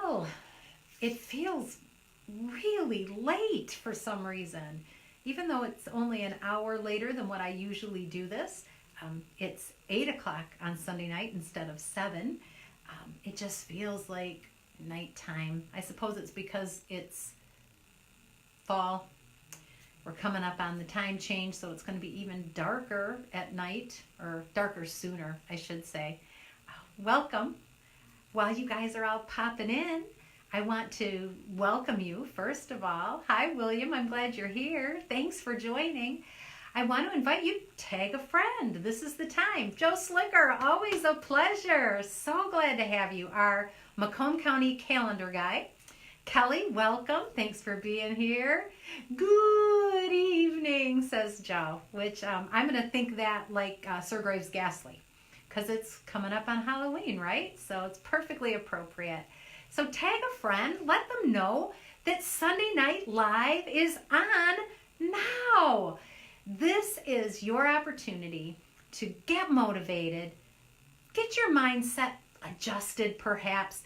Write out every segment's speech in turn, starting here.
Well, it feels really late for some reason. Even though it's only an hour later than what I usually do this, it's 8 o'clock on Sunday night instead of 7. It just feels like nighttime. I suppose it's because it's fall. We're coming up on the time change, so it's going to be even darker at night, or darker sooner, I should say. Welcome. While you guys are all popping in, I want to welcome you, first of all. Hi, William. I'm glad you're here. Thanks for joining. I want to invite you, tag a friend. This is the time. Joe Slicker, always a pleasure. So glad to have you, our Macomb County calendar guy. Kelly, welcome. Thanks for being here. Good evening, says Joe, which I'm going to think that like Sir Graves Ghastly, because it's coming up on Halloween, right? So it's perfectly appropriate. So tag a friend, let them know that Sunday Night Live is on now. This is your opportunity to get motivated, get your mindset adjusted perhaps,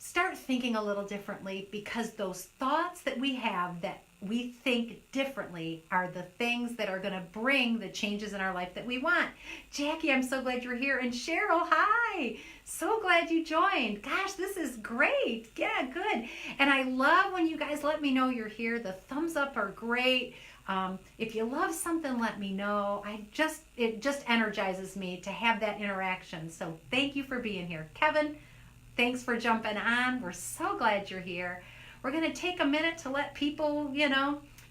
start thinking a little differently, because those thoughts that we have that we think differently are the things that are going to bring the changes in our life that we want. Jackie, I'm so glad you're here. And Cheryl, hi. So glad you joined. Gosh, this is great. Yeah, good. And I love when you guys let me know you're here. The thumbs up are great. If you love something, let me know. It just energizes me to have that interaction. So thank you for being here. Kevin, thanks for jumping on. We're so glad you're here. We're going to take a minute to let people,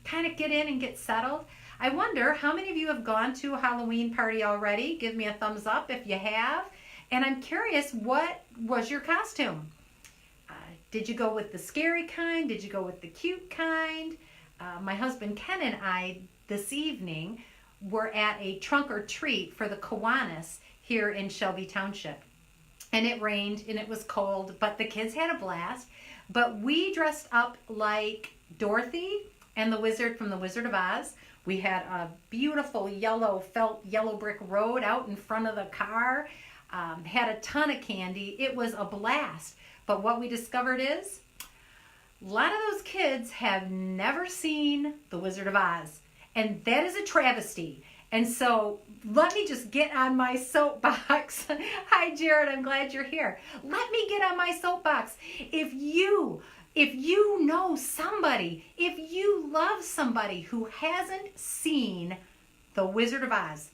kind of get in and get settled. I wonder how many of you have gone to a Halloween party already? Give me a thumbs up if you have. And I'm curious, what was your costume? Did you go with the scary kind? Did you go with the cute kind? My husband Ken and I this evening were at a trunk or treat for the Kiwanis here in Shelby Township. And it rained and it was cold, but the kids had a blast. But we dressed up like Dorothy and the Wizard from The Wizard of Oz. We had a beautiful yellow brick road out in front of the car. Had a ton of candy. It was a blast. But what we discovered is a lot of those kids have never seen The Wizard of Oz. And that is a travesty. And so let me just get on my soapbox. Hi, Jared. I'm glad you're here. Let me get on my soapbox. If you know somebody, if you love somebody who hasn't seen The Wizard of Oz,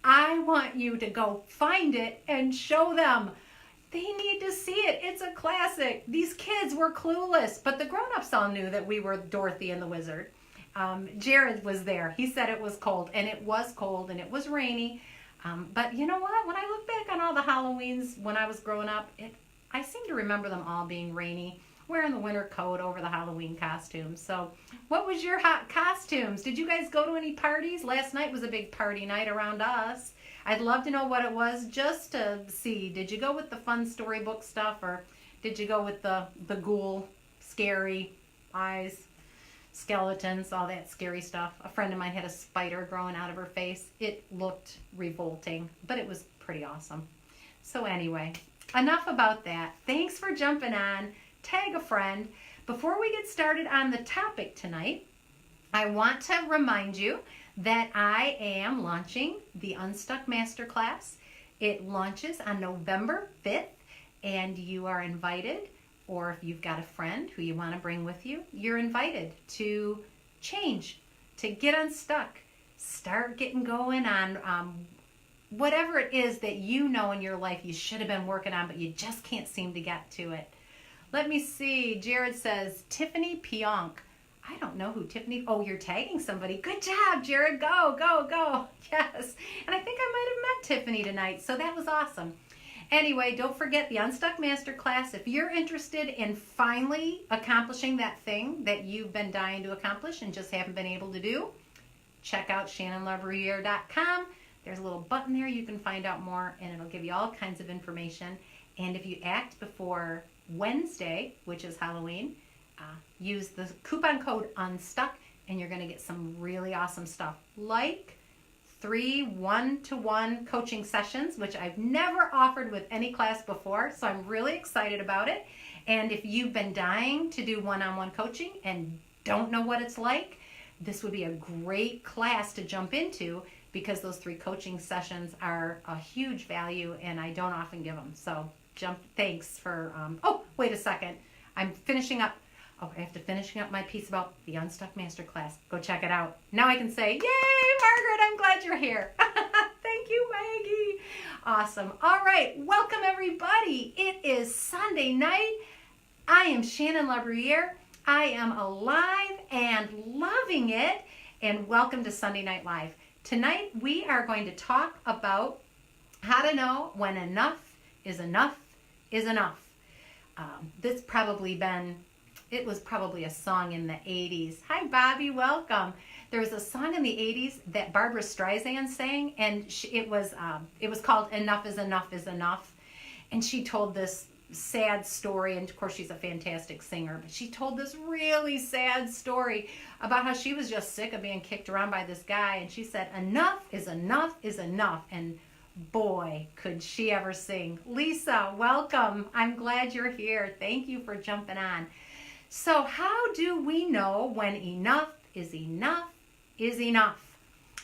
I want you to go find it and show them. They need to see it. It's a classic. These kids were clueless, but the grown-ups all knew that we were Dorothy and the Wizard. Jared was there. He said it was cold, and it was cold, and it was rainy. But you know what? When I look back on all the Halloweens when I was growing up, I seem to remember them all being rainy, wearing the winter coat over the Halloween costumes. So what was your hot costumes? Did you guys go to any parties? Last night was a big party night around us. I'd love to know what it was just to see. Did you go with the fun storybook stuff, or did you go with the ghoul, scary eyes, skeletons, all that scary stuff? A friend of mine had a spider growing out of her face. It looked revolting, but it was pretty awesome. So anyway, enough about that. Thanks for jumping on. Tag a friend. Before we get started on the topic tonight, I want to remind you that I am launching the Unstuck Masterclass. It launches on November 5th, and you are invited, or if you've got a friend who you want to bring with you, you're invited to change, to get unstuck, start getting going on whatever it is that you know in your life you should have been working on, but you just can't seem to get to it. Let me see. Jared says, Tiffany Pionk. I don't know who Tiffany... Oh, you're tagging somebody. Good job, Jared. Go, go, go. Yes. And I think I might have met Tiffany tonight, so that was awesome. Anyway, don't forget the Unstuck Masterclass. If you're interested in finally accomplishing that thing that you've been dying to accomplish and just haven't been able to do, check out ShannonLaBruyere.com. There's a little button there. You can find out more, and it'll give you all kinds of information. And if you act before Wednesday, which is Halloween, use the coupon code UNSTUCK, and you're going to get some really awesome stuff, like 3 one-to-one coaching sessions, which I've never offered with any class before, so I'm really excited about it. And if you've been dying to do one-on-one coaching and don't know what it's like, this would be a great class to jump into, because those 3 coaching sessions are a huge value and I don't often give them. So thanks for, oh, wait a second. I'm finishing up. Oh, I have to finishing up my piece about the Unstuck Masterclass. Go check it out. Now I can say, yay, Margaret, I'm glad you're here. Thank you, Maggie. Awesome. All right, welcome everybody. It is Sunday night. I am Shannon LaBruyere. I am alive and loving it. And welcome to Sunday Night Live. Tonight we are going to talk about how to know when enough is enough is enough. It was probably a song in the 80s. Hi, Bobby, welcome. There was a song in the 80s that Barbara Streisand sang, and it was called Enough is Enough is Enough. And she told this sad story, and of course she's a fantastic singer, but she told this really sad story about how she was just sick of being kicked around by this guy, and she said, enough is enough is enough. And boy, could she ever sing. Lisa, welcome. I'm glad you're here. Thank you for jumping on. So how do we know when enough is enough is enough?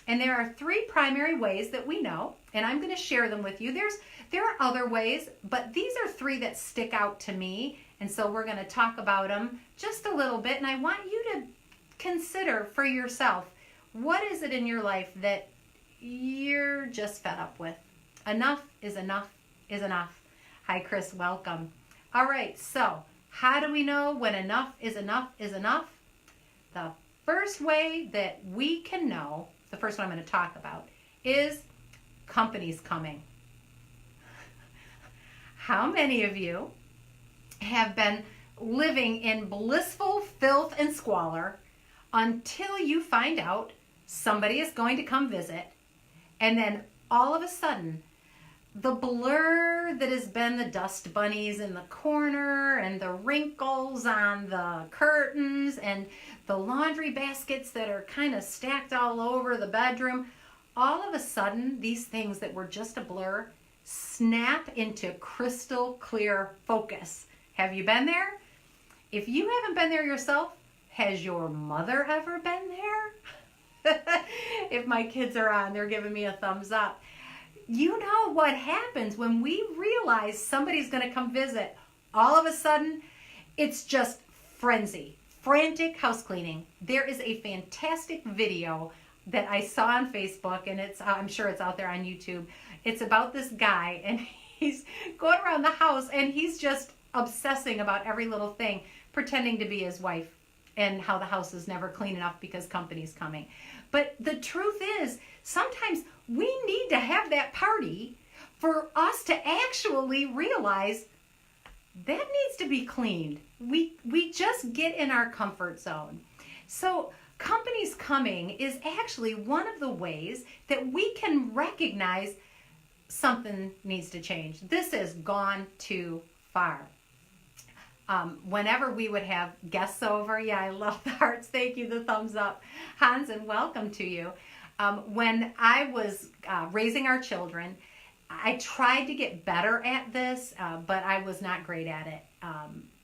And there are 3 primary ways that we know, and I'm going to share them with you. There are other ways, but these are 3 that stick out to me, and so we're going to talk about them just a little bit, and I want you to consider for yourself, what is it in your life that you're just fed up with? Enough is enough is enough. Hi, Chris, welcome. All right, so how do we know when enough is enough is enough? The first way that we can know, the first one I'm going to talk about, is company's coming. How many of you have been living in blissful filth and squalor until you find out somebody is going to come visit, and then all of a sudden the blur that has been the dust bunnies in the corner and the wrinkles on the curtains and the laundry baskets that are kind of stacked all over the bedroom, all of a sudden these things that were just a blur snap into crystal clear focus. Have you been there? If you haven't been there yourself, has your mother ever been there? If my kids are on, they're giving me a thumbs up. You know what happens when we realize somebody's going to come visit. All of a sudden, it's just frenzy, frantic house cleaning. There is a fantastic video that I saw on Facebook, and I'm sure it's out there on YouTube. It's about this guy, and he's going around the house, and he's just obsessing about every little thing, pretending to be his wife, and how the house is never clean enough because company's coming. But the truth is, sometimes we need to have that party for us to actually realize that needs to be cleaned. We just get in our comfort zone. So company's coming is actually one of the ways that we can recognize something needs to change. This has gone too far. Whenever we would have guests over, yeah, I love the hearts. Thank you, the thumbs up. Hans, and welcome to you. When I was raising our children, I tried to get better at this, but I was not great at it.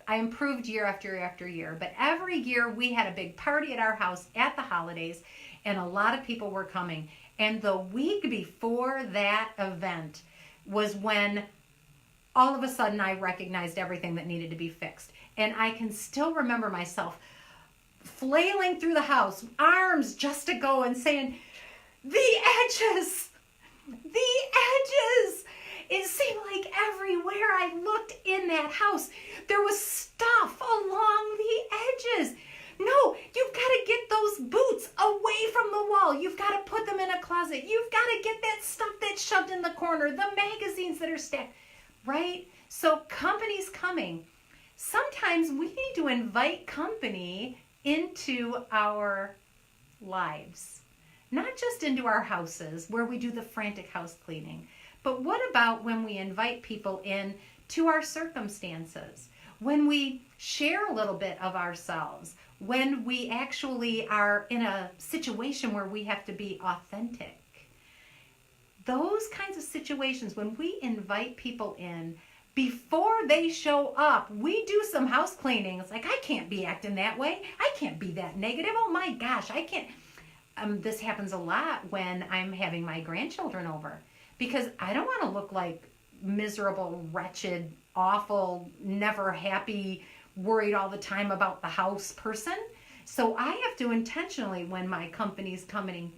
I improved year after year after year, but every year we had a big party at our house at the holidays, and a lot of people were coming. And the week before that event was when all of a sudden I recognized everything that needed to be fixed. And I can still remember myself flailing through the house, arms just to go, and saying, the edges! It seemed like everywhere I looked in that house, there was stuff along the edges. No, you've got to get those boots away from the wall. You've got to put them in a closet. You've got to get that stuff that's shoved in the corner, the magazines that are stacked, right? So company's coming. Sometimes we need to invite company into our lives, not just into our houses where we do the frantic house cleaning, but what about when we invite people in to our circumstances, when we share a little bit of ourselves, when we actually are in a situation where we have to be authentic. those kinds of situations, when we invite people in, before they show up, we do some house cleaning. It's like, I can't be acting that way. I can't be that negative. Oh my gosh, I can't. This happens a lot when I'm having my grandchildren over, because I don't want to look like miserable, wretched, awful, never happy, worried all the time about the house person. So I have to intentionally, when my company's coming,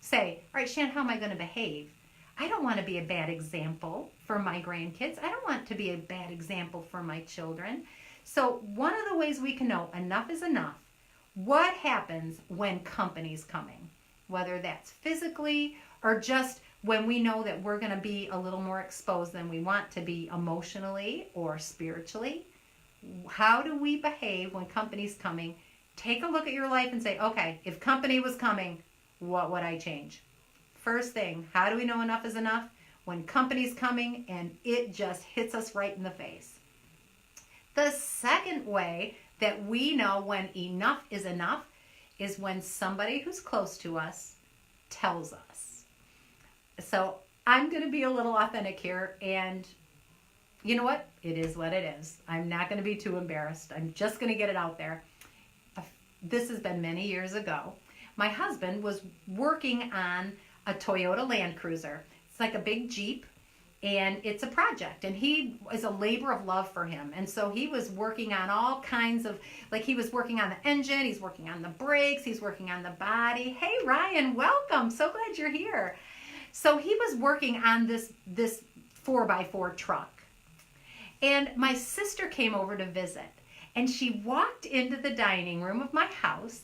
say, all right, Shannon, how am I going to behave? I don't want to be a bad example for my grandkids. I don't want to be a bad example for my children. So one of the ways we can know enough is enough. What happens when company's coming? Whether that's physically or just when we know that we're going to be a little more exposed than we want to be emotionally or spiritually. How do we behave when company's coming? Take a look at your life and say, okay, if company was coming, what would I change? First thing, how do we know enough is enough? When company's coming and it just hits us right in the face. The second way that we know when enough is when somebody who's close to us tells us. So I'm going to be a little authentic here, and you know what? It is what it is. I'm not going to be too embarrassed. I'm just going to get it out there. This has been many years ago. My husband was working on a Toyota Land Cruiser. It's like a big Jeep, and it's a project, and he is a labor of love for him. And so he was working on all kinds of, like, he was working on the engine, he's working on the brakes, he's working on the body. Hey, Ryan, welcome. So glad you're here. So he was working on this 4x4 truck. And my sister came over to visit, and she walked into the dining room of my house,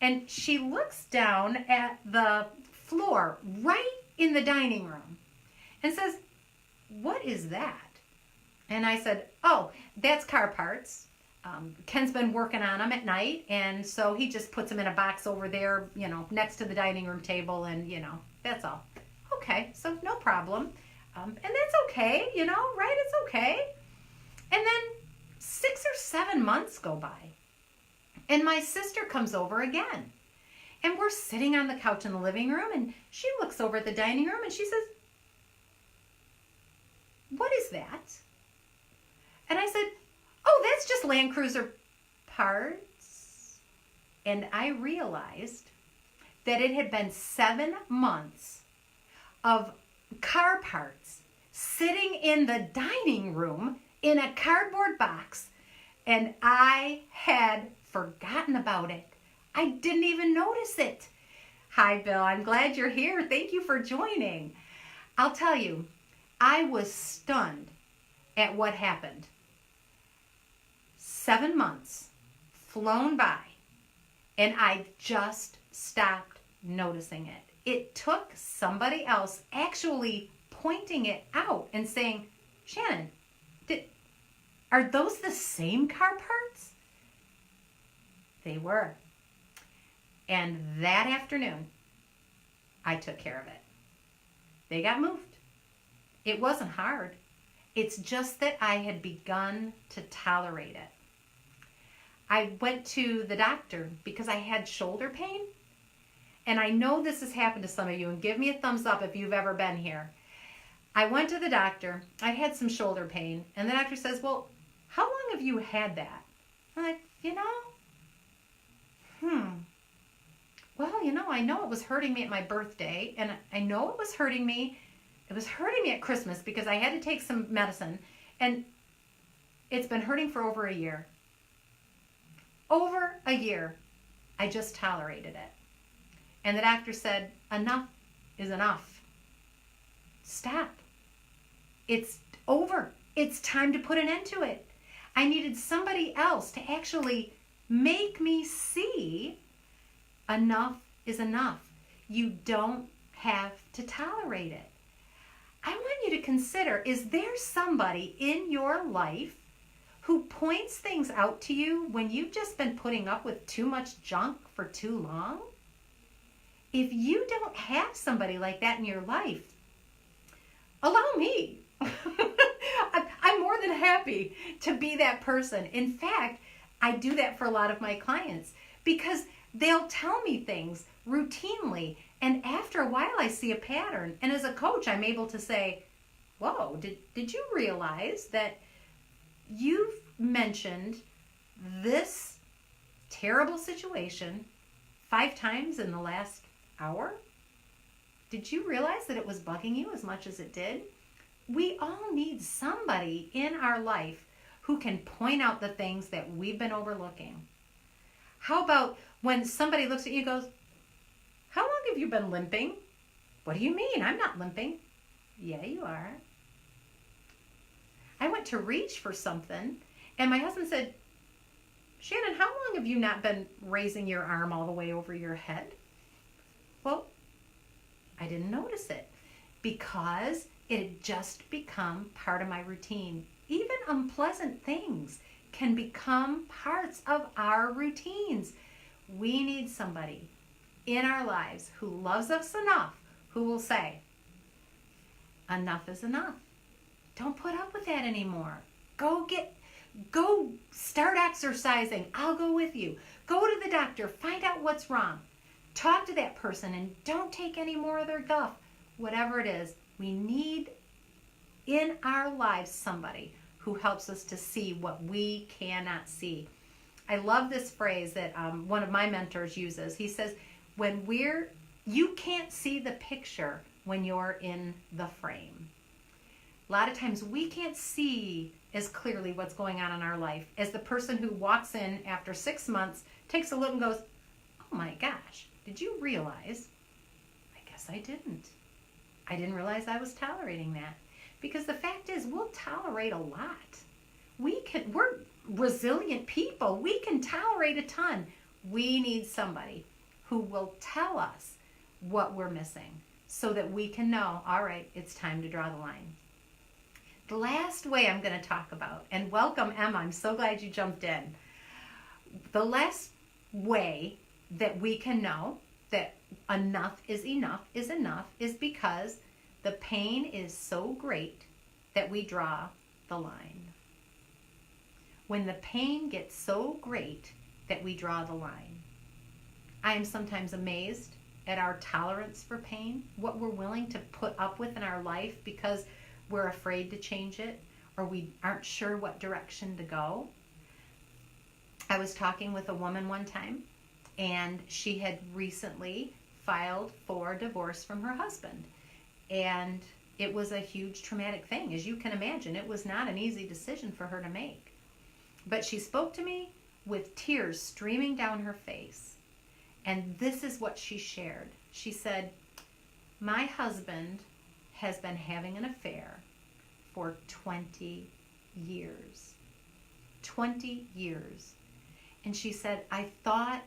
and she looks down at the floor right in the dining room and says, what is that? And I said, oh, that's car parts. Ken's been working on them at night, and so he just puts them in a box over there, next to the dining room table, and, that's all. Okay, so no problem. And that's okay, right? It's okay. And then 6 or 7 months go by, and my sister comes over again. And we're sitting on the couch in the living room, and she looks over at the dining room, and she says, what is that? And I said, oh, that's just Land Cruiser parts. And I realized that it had been 7 months of car parts sitting in the dining room in a cardboard box, and I had forgotten about it. I didn't even notice it. Hi, Bill. I'm glad you're here. Thank you for joining. I'll tell you, I was stunned at what happened. 7 months flown by, and I just stopped noticing it. It took somebody else actually pointing it out and saying, Shannon, are those the same car parts? They were. And that afternoon, I took care of it. They got moved. It wasn't hard. It's just that I had begun to tolerate it. I went to the doctor because I had shoulder pain. And I know this has happened to some of you, and give me a thumbs up if you've ever been here. I went to the doctor. I had some shoulder pain. And the doctor says, well, how long have you had that? I'm like, well, I know it was hurting me at my birthday, and I know it was hurting me. It was hurting me at Christmas because I had to take some medicine, and it's been hurting for over a year. Over a year, I just tolerated it. And the doctor said, enough is enough. Stop. It's over. It's time to put an end to it. I needed somebody else to actually make me see enough is enough. You don't have to tolerate it. I want you to consider, is there somebody in your life who points things out to you when you've just been putting up with too much junk for too long? If you don't have somebody like that in your life, allow me. I'm more than happy to be that person. In fact, I do that for a lot of my clients because they'll tell me things routinely And after a while, I see a pattern. And as a coach, I'm able to say, whoa, did you realize that you've mentioned this terrible situation 5 times in the last hour? Did you realize that it was bugging you as much as it did? We all need somebody in our life who can point out the things that we've been overlooking. How about when somebody looks at you and goes, how long have you been limping? What do you mean? I'm not limping. Yeah, you are. I went to reach for something, and my husband said, Shannon, how long have you not been raising your arm all the way over your head? Well, I didn't notice it because it had just become part of my routine. Even unpleasant things can become parts of our routines. We need somebody in our lives who loves us enough, who will say, enough is enough. Don't put up with that anymore. Go start exercising. I'll go with you. Go to the doctor. Find out what's wrong. Talk to that person and don't take any more of their guff. Whatever it is, we need in our lives somebody who helps us to see what we cannot see. I love this phrase that one of my mentors uses. He says, you can't see the picture when you're in the frame. A lot of times we can't see as clearly what's going on in our life as the person who walks in after 6 months, takes a look and goes, oh my gosh, did you realize? I guess I didn't. I didn't realize I was tolerating that. Because the fact is, we'll tolerate a lot. We're resilient people. We can tolerate a ton. We need somebody who will tell us what we're missing so that we can know, all right, it's time to draw the line. The last way I'm going to talk about, and welcome Emma, I'm so glad you jumped in. The last way that we can know that enough is because the pain is so great that we draw the line. When the pain gets so great that we draw the line. I am sometimes amazed at our tolerance for pain, what we're willing to put up with in our life because we're afraid to change it or we aren't sure what direction to go. I was talking with a woman one time, and she had recently filed for divorce from her husband. And it was a huge traumatic thing. As you can imagine, it was not an easy decision for her to make. But she spoke to me with tears streaming down her face. And this is what she shared. She said, my husband has been having an affair for 20 years. 20 years. And she said, I thought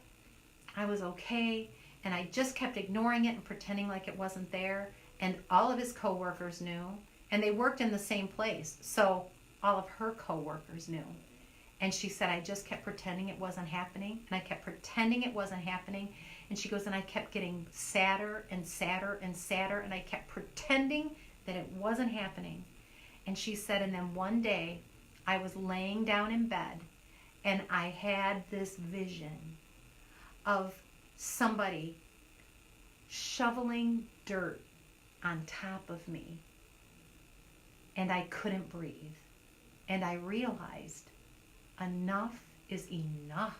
I was okay, and I just kept ignoring it and pretending like it wasn't there. And all of his coworkers knew, and they worked in the same place, so all of her coworkers knew. And she said, I just kept pretending it wasn't happening, and I kept pretending it wasn't happening. And she goes, and I kept getting sadder and sadder and sadder, and I kept pretending that it wasn't happening. And she said, and then one day I was laying down in bed, and I had this vision of somebody shoveling dirt on top of me, and I couldn't breathe. And I realized enough is enough.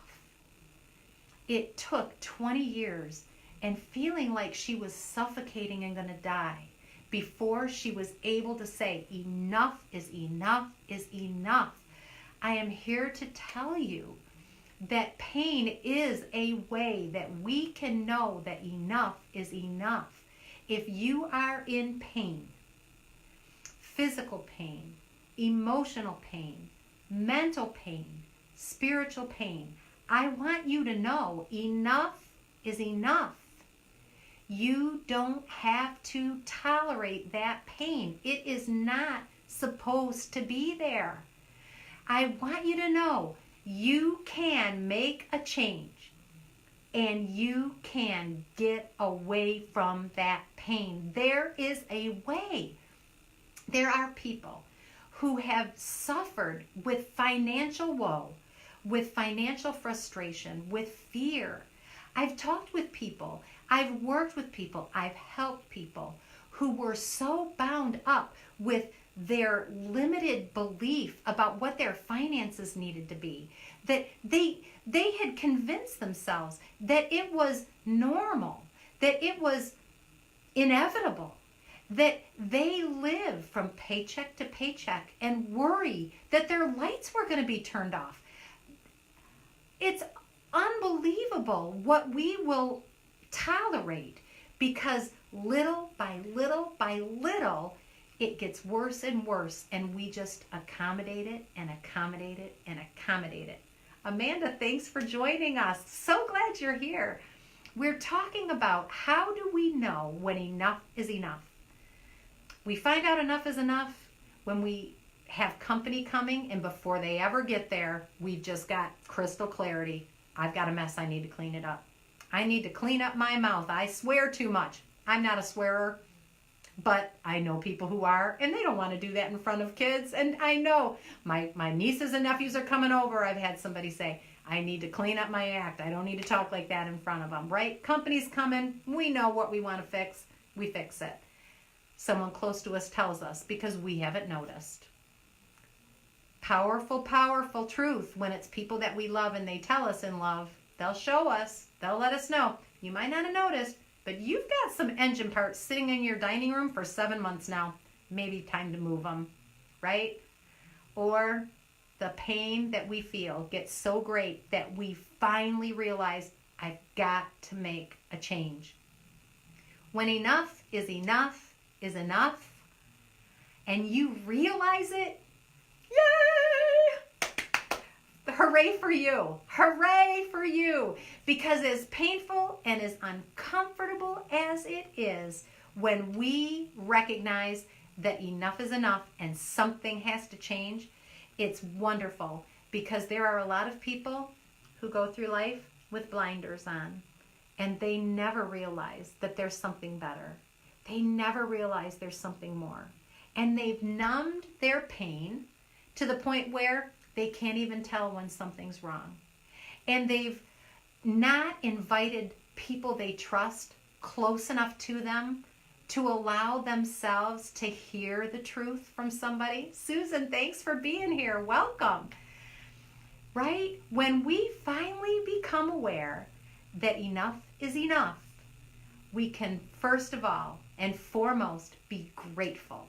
It took 20 years and feeling like she was suffocating and going to die before she was able to say, enough is enough is enough. I am here to tell you that pain is a way that we can know that enough is enough. If you are in pain, physical pain, emotional pain, mental pain, spiritual pain, I want you to know enough is enough. You don't have to tolerate that pain. It is not supposed to be there. I want you to know you can make a change and you can get away from that pain. There is a way. There are people who have suffered with financial woe, with financial frustration, with fear. I've talked with people. I've worked with people, I've helped people who were so bound up with their limited belief about what their finances needed to be, that they had convinced themselves that it was normal, that it was inevitable, that they live from paycheck to paycheck and worry that their lights were going to be turned off. It's unbelievable what we will tolerate, because little by little by little, it gets worse and worse, and we just accommodate it and accommodate it and accommodate it. Amanda, thanks for joining us. So glad you're here. We're talking about how do we know when enough is enough. We find out enough is enough when we have company coming, and before they ever get there, we've just got crystal clarity. I've got a mess. I need to clean it up. I need to clean up my mouth. I swear too much. I'm not a swearer, but I know people who are, and they don't want to do that in front of kids. And I know my nieces and nephews are coming over. I've had somebody say, I need to clean up my act. I don't need to talk like that in front of them, right? Company's coming. We know what we want to fix. We fix it. Someone close to us tells us because we haven't noticed. Powerful, powerful truth. When it's people that we love and they tell us in love, they'll show us. They'll let us know. You might not have noticed, but you've got some engine parts sitting in your dining room for 7 months now. Maybe time to move them, right? Or the pain that we feel gets so great that we finally realize, I've got to make a change. When enough is enough is enough, and you realize it, yay! Hooray for you. Hooray for you. Because as painful and as uncomfortable as it is, when we recognize that enough is enough and something has to change, it's wonderful, because there are a lot of people who go through life with blinders on, and they never realize that there's something better. They never realize there's something more. And they've numbed their pain to the point where they can't even tell when something's wrong. And they've not invited people they trust close enough to them to allow themselves to hear the truth from somebody. Susan, thanks for being here. Welcome. Right? When we finally become aware that enough is enough, we can first of all and foremost be grateful.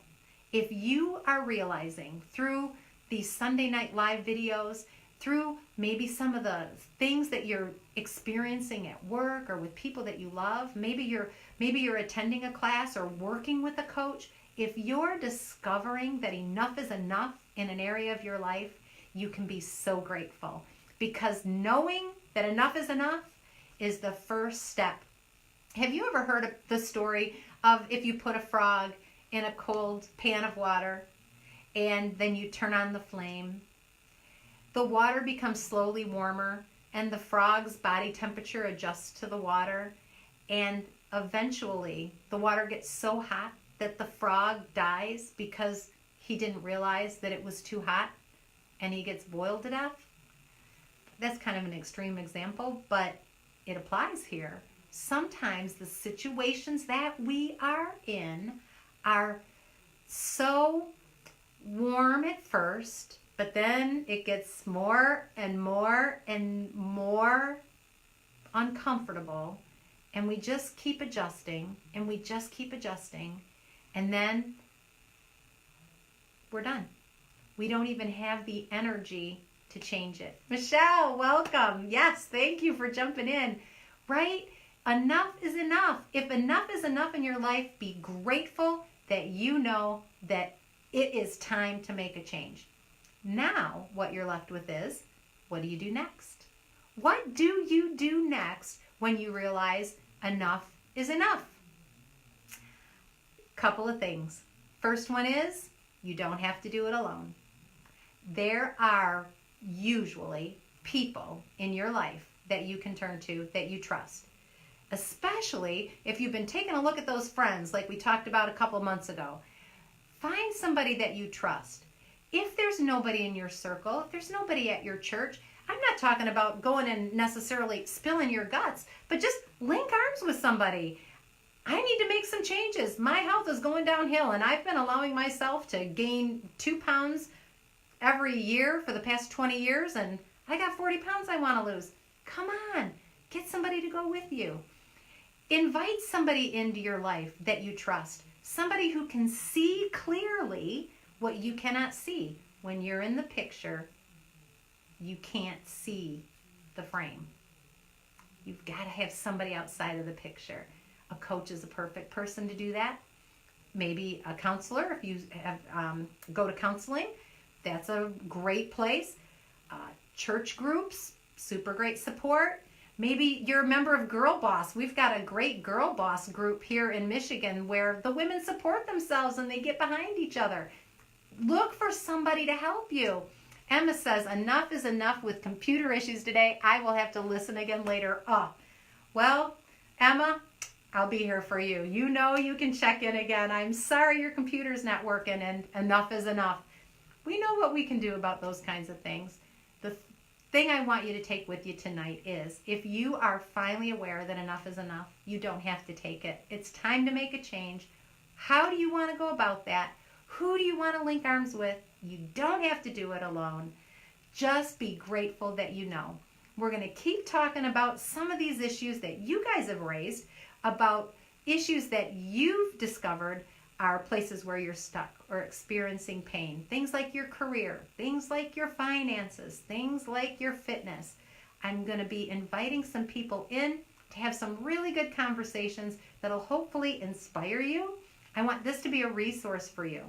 If you are realizing through these Sunday Night Live videos, through maybe some of the things that you're experiencing at work or with people that you love, maybe you're attending a class or working with a coach, if you're discovering that enough is enough in an area of your life, you can be so grateful, because knowing that enough is the first step. Have you ever heard of the story of if you put a frog in a cold pan of water and then you turn on the flame, the water becomes slowly warmer and the frog's body temperature adjusts to the water, and eventually the water gets so hot that the frog dies because he didn't realize that it was too hot and he gets boiled to death? That's kind of an extreme example, but it applies here. Sometimes the situations that we are in are so warm at first, but then it gets more and more and more uncomfortable, and we just keep adjusting, and we just keep adjusting, and then we're done. We don't even have the energy to change it. Michelle, welcome. Yes, thank you for jumping in. Right? Enough is enough. If enough is enough in your life, be grateful that you know that it is time to make a change. Now, what you're left with is, what do you do next? What do you do next when you realize enough is enough? Couple of things. First one is, you don't have to do it alone. There are usually people in your life that you can turn to, that you trust. Especially if you've been taking a look at those friends like we talked about a couple months ago. Find somebody that you trust. If there's nobody in your circle, if there's nobody at your church, I'm not talking about going and necessarily spilling your guts, but just link arms with somebody. I need to make some changes. My health is going downhill, and I've been allowing myself to gain 2 pounds every year for the past 20 years, and I got 40 pounds I want to lose. Come on, get somebody to go with you. Invite somebody into your life that you trust, somebody who can see clearly what you cannot see. When you're in the picture, you can't see the frame. You've got to have somebody outside of the picture. A coach is a perfect person to do that. Maybe a counselor, if you have go to counseling, that's a great place. Church groups, super great support. Maybe you're a member of Girl Boss. We've got a great Girl Boss group here in Michigan where the women support themselves and they get behind each other. Look for somebody to help you. Emma says, enough is enough with computer issues today. I will have to listen again later. Oh, well, Emma, I'll be here for you. You know you can check in again. I'm sorry your computer's not working, and enough is enough. We know what we can do about those kinds of things. The thing I want you to take with you tonight is, if you are finally aware that enough is enough, you don't have to take it. It's time to make a change. How do you want to go about that? Who do you want to link arms with? You don't have to do it alone. Just be grateful that you know. We're going to keep talking about some of these issues that you guys have raised, about issues that you've discovered are places where you're stuck or experiencing pain. Things like your career, things like your finances, things like your fitness. I'm going to be inviting some people in to have some really good conversations that'll hopefully inspire you. I want this to be a resource for you.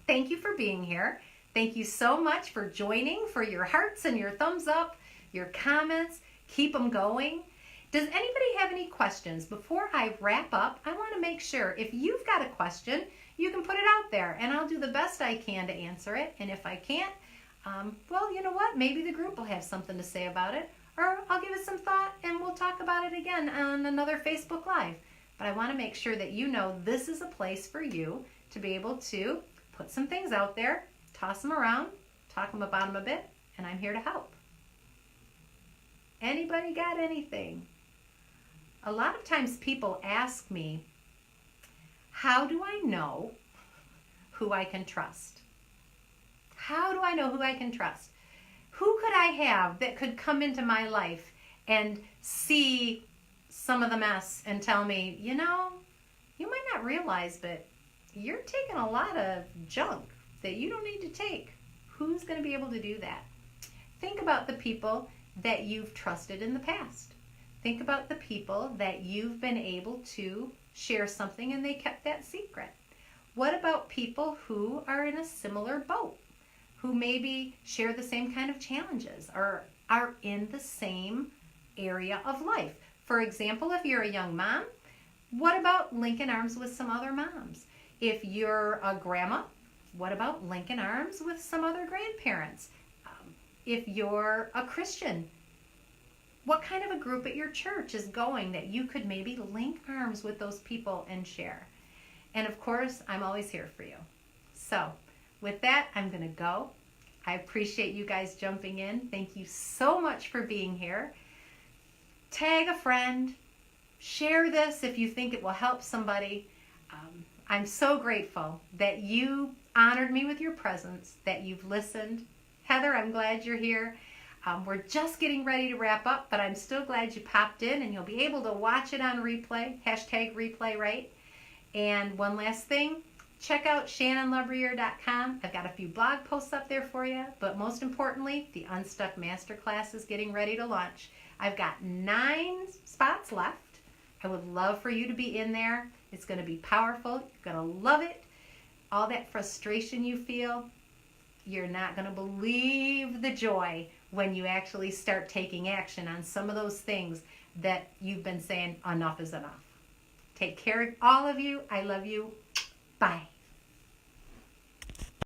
Thank you for being here. Thank you so much for joining, for your hearts and your thumbs up, your comments. Keep them going. Does anybody have any questions? Before I wrap up, I want to make sure if you've got a question, you can put it out there and I'll do the best I can to answer it. And if I can't, well, you know what? Maybe the group will have something to say about it, or I'll give it some thought and we'll talk about it again on another Facebook Live. But I want to make sure that you know this is a place for you to be able to put some things out there, toss them around, talk them about them a bit, and I'm here to help. Anybody got anything? A lot of times people ask me, how do I know who I can trust? How do I know who I can trust? Who could I have that could come into my life and see some of the mess and tell me, you know, you might not realize, but you're taking a lot of junk that you don't need to take. Who's going to be able to do that? Think about the people that you've trusted in the past. Think about the people that you've been able to share something and they kept that secret. What about people who are in a similar boat, who maybe share the same kind of challenges or are in the same area of life? For example, if you're a young mom, what about linking arms with some other moms? If you're a grandma, what about linking arms with some other grandparents? If you're a Christian, what kind of a group at your church is going that you could maybe link arms with those people and share? And of course, I'm always here for you. So with that, I'm going to go. I appreciate you guys jumping in. Thank you so much for being here. Tag a friend. Share this if you think it will help somebody. I'm so grateful that you honored me with your presence, that you've listened. Heather, I'm glad you're here. We're just getting ready to wrap up, but I'm still glad you popped in, and you'll be able to watch it on replay, #replay, right? And one last thing, check out ShannonLabriere.com. I've got a few blog posts up there for you, but most importantly, the Unstuck Masterclass is getting ready to launch. I've got 9 spots left. I would love for you to be in there. It's going to be powerful. You're going to love it. All that frustration you feel, you're not going to believe the joy when you actually start taking action on some of those things that you've been saying enough is enough. Take care of all of you. I love you. Bye.